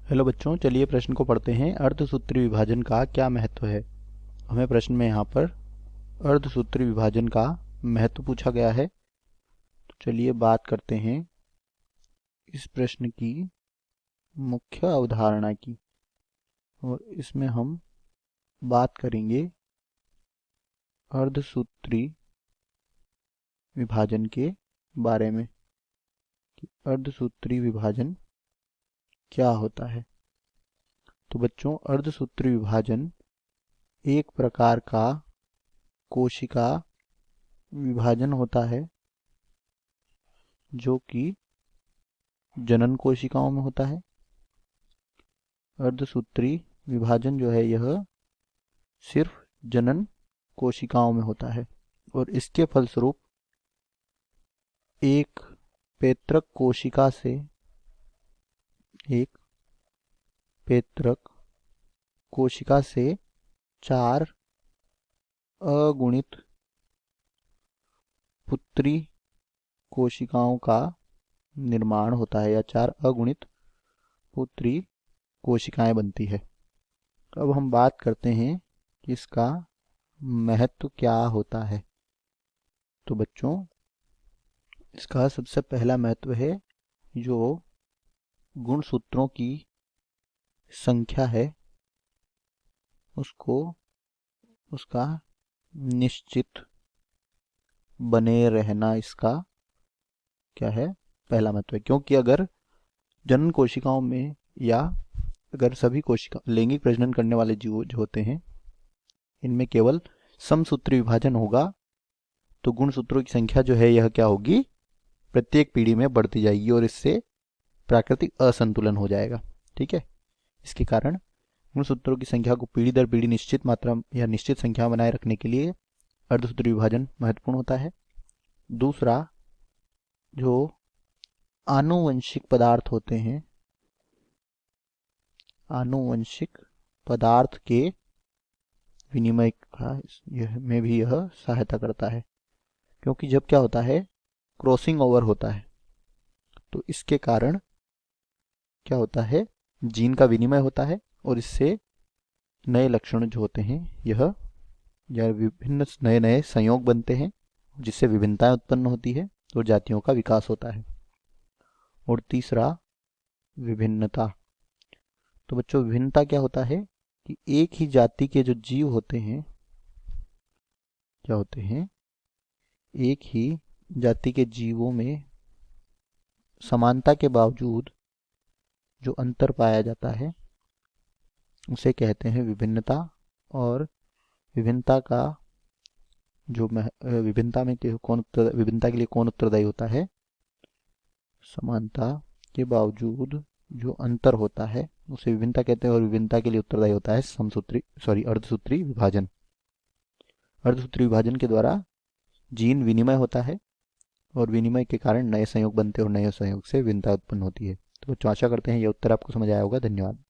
Hello बच्चों, चलिए प्रश्न को पढ़ते हैं। अर्धसूत्री विभाजन का क्या महत्व है। हमें प्रश्न में यहाँ पर अर्धसूत्री विभाजन का महत्व पूछा गया है। तो चलिए बात करते हैं इस प्रश्न की मुख्य अवधारणा की, और इसमें हम बात करेंगे अर्धसूत्री विभाजन के बारे में कि अर्धसूत्री विभाजन क्या होता है। तो बच्चों, अर्धसूत्री विभाजन एक प्रकार का कोशिका विभाजन होता है जो कि जनन कोशिकाओं में होता है। अर्धसूत्री विभाजन जो है यह सिर्फ जनन कोशिकाओं में होता है, और इसके फलस्वरूप एक पैतृक कोशिका से एक पैतृक कोशिका से 4 अगुणित पुत्री कोशिकाओं का निर्माण होता है, या 4 अगुणित पुत्री कोशिकाएं बनती है। अब हम बात करते हैं कि इसका महत्व क्या होता है। तो बच्चों, इसका सबसे पहला महत्व है जो गुणसूत्रों की संख्या है उसको उसका निश्चित बने रहना, इसका क्या है, पहला महत्व है। क्योंकि अगर जनन कोशिकाओं में या अगर सभी कोशिका लैंगिक प्रजनन करने वाले जीव जो होते हैं इनमें केवल समसूत्री विभाजन होगा तो गुणसूत्रों की संख्या जो है यह क्या होगी, प्रत्येक पीढ़ी में बढ़ती जाएगी, और इससे प्राकृतिक असंतुलन हो जाएगा। ठीक है, इसके कारण गुणसूत्रों की संख्या को पीढ़ी दर पीढ़ी निश्चित मात्रा या निश्चित संख्या बनाए रखने के लिए अर्धसूत्री विभाजन महत्वपूर्ण होता है। दूसरा, जो आनुवंशिक पदार्थ होते हैं, आनुवंशिक पदार्थ के विनिमय का में भी यह सहायता करता है। क्योंकि जब क्या होता है, क्रॉसिंग ओवर होता है, तो इसके कारण क्या होता है, जीन का विनिमय होता है, और इससे नए लक्षण जो होते हैं यह विभिन्न नए नए संयोग बनते हैं, जिससे विभिन्नताएं उत्पन्न होती है और जातियों का विकास होता है। और तीसरा, विभिन्नता। तो बच्चों, विभिन्नता क्या होता है कि एक ही जाति के जो जीव होते हैं, क्या होते हैं, एक ही जाति के जीवों में समानता के बावजूद जो अंतर पाया जाता है उसे कहते हैं विभिन्नता। और विभिन्नता का जो विभिन्नता में विभिन्नता के लिए कौन उत्तरदायी होता है, समानता के बावजूद जो अंतर होता है उसे विभिन्नता कहते हैं, और विभिन्नता के लिए उत्तरदायी होता है अर्धसूत्री विभाजन। अर्धसूत्री विभाजन के द्वारा जीन विनिमय होता है, और विनिमय के कारण नए संयोग बनते हैं, और नए संयोग से विभिन्नता उत्पन्न होती है। तो बच्चों, आशा करते हैं यह उत्तर आपको समझ आया होगा। धन्यवाद।